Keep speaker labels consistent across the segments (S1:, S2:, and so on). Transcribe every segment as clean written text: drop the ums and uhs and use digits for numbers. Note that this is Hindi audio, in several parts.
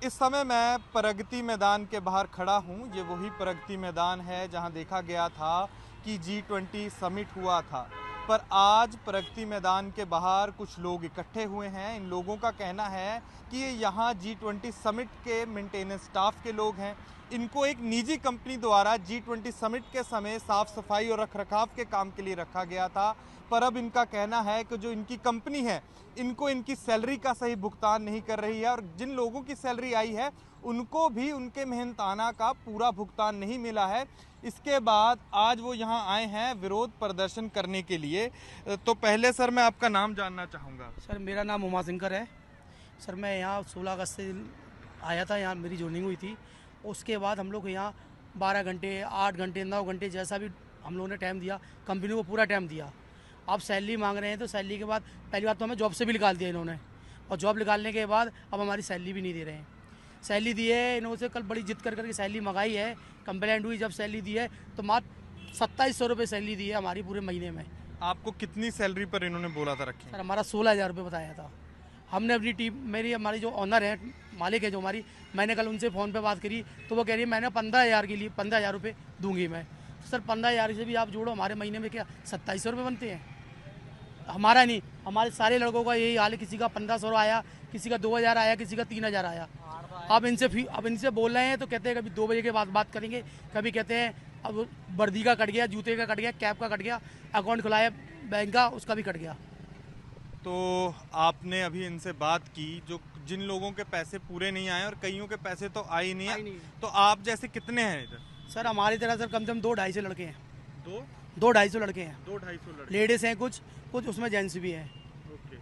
S1: इस समय मैं प्रगति मैदान के बाहर खड़ा हूँ। ये वही प्रगति मैदान है जहाँ देखा गया था कि G20 समिट हुआ था, पर आज प्रगति मैदान के बाहर कुछ लोग इकट्ठे हुए हैं। इन लोगों का कहना है कि ये यहाँ G20 समिट के मेंटेनेंस स्टाफ के लोग हैं। इनको एक निजी कंपनी द्वारा G20 समिट के समय साफ सफाई और रखरखाव के काम के लिए रखा गया था, पर अब इनका कहना है कि जो इनकी कंपनी है इनको इनकी सैलरी का सही भुगतान नहीं कर रही है और जिन लोगों की सैलरी आई है उनको भी उनके मेहनताना का पूरा भुगतान नहीं मिला है। इसके बाद आज वो यहाँ आए हैं विरोध प्रदर्शन करने के लिए। तो पहले सर मैं आपका नाम जानना चाहूँगा।
S2: सर मेरा नाम उमाशंकर है। सर मैं यहाँ 16 अगस्त से आया था, यहाँ मेरी जॉइनिंग हुई थी। उसके बाद हम लोग यहाँ 12 घंटे 8 घंटे 9 घंटे जैसा भी हम लोगों ने टाइम दिया, कंपनी को पूरा टाइम दिया। अब सैलरी मांग रहे हैं तो सैलरी के बाद पहली बात तो हमें जॉब से भी निकाल दिया इन्होंने, और जॉब निकालने के बाद अब हमारी सैलरी भी नहीं दे रहे हैं। सैलरी दी है इन्होंने से कल बड़ी जिद कर करके सैलरी मंगाई है, कंप्लेंट हुई, जब सैलरी दी है तो मात्र 2700 रुपये सैलरी दी है हमारी पूरे महीने में।
S1: आपको कितनी सैलरी पर इन्होंने बोला था रखी?
S2: सर हमारा 16,000 रुपये बताया था। हमने अपनी टीम, हमारी जो ऑनर है, मालिक है जो हमारी, मैंने कल उनसे फ़ोन पे बात करी तो वो कह रही है मैंने 15,000 के लिए 15,000 रुपये दूंगी मैं। सर 15,000 से भी आप जोड़ो, हमारे महीने में क्या 2700 रुपये बनते हैं? हमारा नहीं, हमारे सारे लड़कों का यही हाल है। किसी का 1500 आया, किसी का 2,000 आया, किसी का 3,000 आया। अब इनसे बोल रहे हैं तो कहते हैं कभी 2 बजे के बाद बात करेंगे, कभी कहते हैं अब वर्दी का कट गया, जूते का कट गया, कैप का कट गया, अकाउंट खुलाया बैंक का उसका भी कट गया।
S1: तो आपने अभी इनसे बात की, जो जिन लोगों के पैसे पूरे नहीं आए और कईयों के पैसे तो आए ही नहीं है, तो आप जैसे कितने हैं इधर?
S2: सर हमारी तरह सर कम से कम 2-250 लड़के हैं।
S1: 2-250
S2: लड़के हैं।
S1: 2-250 लड़के
S2: लेडीज हैं, कुछ उसमें जेंट्स भी हैं।
S1: ओके,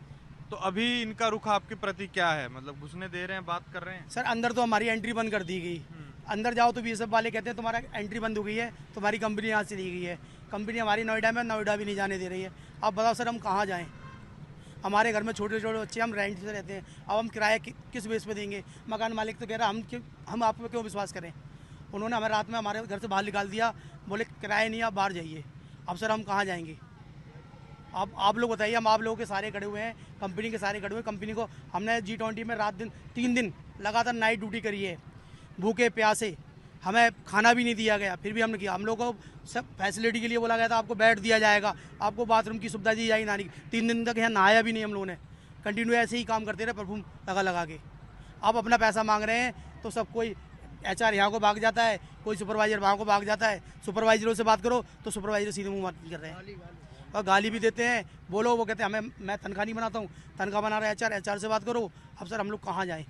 S1: तो अभी इनका रुख आपके प्रति क्या है? मतलब घुसने दे रहे हैं, बात कर रहे हैं?
S2: सर अंदर तो हमारी एंट्री बंद कर दी गई। अंदर जाओ तो बीएसएफ वाले कहते हैं तुम्हारा एंट्री बंद हो गई है, तुम्हारी कंपनी यहाँ से ली गई है। कंपनी हमारी नोएडा में, नोएडा भी नहीं जाने दे रही है। अब बताओ सर हम कहाँ जाएँ? हमारे घर में छोटे छोटे बच्चे, हम रेंट से रहते हैं। अब हम किराया किस बेस पे देंगे? मकान मालिक तो कह रहा हम आप पे क्यों विश्वास करें? उन्होंने हमें रात में हमारे घर से बाहर निकाल दिया, बोले किराया नहीं, आप बाहर जाइए। अब सर हम कहाँ जाएंगे? अब आप लोग बताइए। हम आप लोगों के सारे खड़े हुए हैं, कंपनी के सारे खड़े हुए हैं। कंपनी को हमने G20 में रात दिन 3 दिन लगातार नाइट ड्यूटी करी है, भूखे प्यासे, हमें खाना भी नहीं दिया गया, फिर भी हमने किया। हम लोगों को सब फैसिलिटी के लिए बोला गया था आपको बेड दिया जाएगा, आपको बाथरूम की सुविधा दी जाएगी नहाने की। 3 दिन तक यहाँ नहाया भी नहीं हम लोगों ने, कंटिन्यू ऐसे ही काम करते रहे परफ्यूम लगा के। अब अपना पैसा मांग रहे हैं तो सब कोई HR यहाँ को भाग जाता है, कोई सुपरवाइजर वहाँ को भाग जाता है। सुपरवाइजरों से बात करो तो सुपरवाइजर सीधे मुँह बात कर रहे हैं और गाली भी देते हैं। बोलो, वो कहते हैं मैं तनख्वाह नहीं बनाता हूँ, तनख्वाह बना रहा है HR से बात करो। अब सर हम लोग कहाँ जाएँ?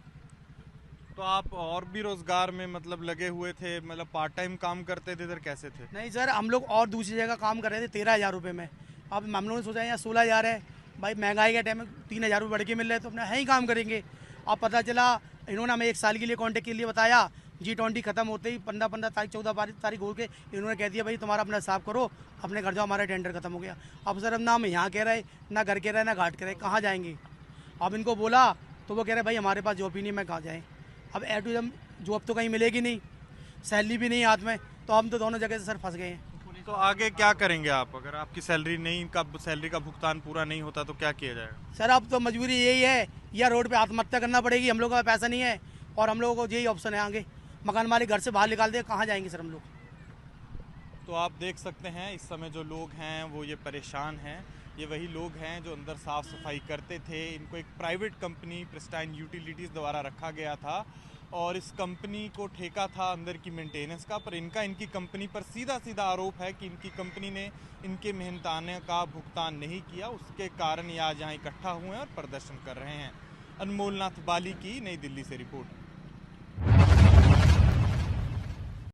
S1: तो आप और भी रोजगार में मतलब लगे हुए थे, मतलब पार्ट टाइम काम करते थे, इधर कैसे थे?
S2: नहीं सर, हम लोग और दूसरी जगह काम कर रहे थे 13,000 रुपये में। अब हम लोगों ने सोचा यहाँ 16,000 है, भाई महंगाई के टाइम में 3,000 रुपये बढ़ के मिल रहे हैं तो अपना है ही काम करेंगे। अब पता चला इन्होंने हमें 1 साल के लिए कॉन्ट्रैक्ट के लिए बताया। G20 खत्म होते ही 15 तारीख 14 तारीख हो के इन्होंने कह दिया भाई तुम्हारा अपना हिसाब करो, अपने घर जाओ, हमारा टेंडर खत्म हो गया। अब सर हम ना हम यहाँ कह रहे, ना घर कह रहे, ना घाट कह रहे, कहाँ जाएंगे? अब इनको बोला तो वो कह रहे भाई हमारे पास जॉब ही नहीं, मैं कहाँ जाएँ? अब जब जॉब तो कहीं मिलेगी नहीं, सैलरी भी नहीं हाथ में, तो हम तो दोनों जगह से सर फंस गए हैं।
S1: तो आगे क्या करेंगे आप? अगर आपकी सैलरी का भुगतान पूरा नहीं होता तो क्या किया जाएगा?
S2: सर अब तो मजबूरी यही है, या रोड पे आत्महत्या करना पड़ेगी। हम लोगों का पैसा नहीं है और हम लोगों को यही ऑप्शन है आगे, मकान मालिक घर से बाहर निकाल दे, कहाँ जाएंगे सर हम लोग?
S1: तो आप देख सकते हैं इस समय जो लोग हैं वो ये परेशान हैं। ये वही लोग हैं जो अंदर साफ़ सफाई करते थे। इनको एक प्राइवेट कंपनी प्रिस्टाइन यूटिलिटीज़ द्वारा रखा गया था और इस कंपनी को ठेका था अंदर की मेंटेनेंस का, पर इनकी कंपनी पर सीधा सीधा आरोप है कि इनकी कंपनी ने इनके मेहनताने का भुगतान नहीं किया। उसके कारण ये आज यहाँ इकट्ठा हुए हैं और प्रदर्शन कर रहे हैं। अनमोल नाथ बाली की नई दिल्ली से रिपोर्ट।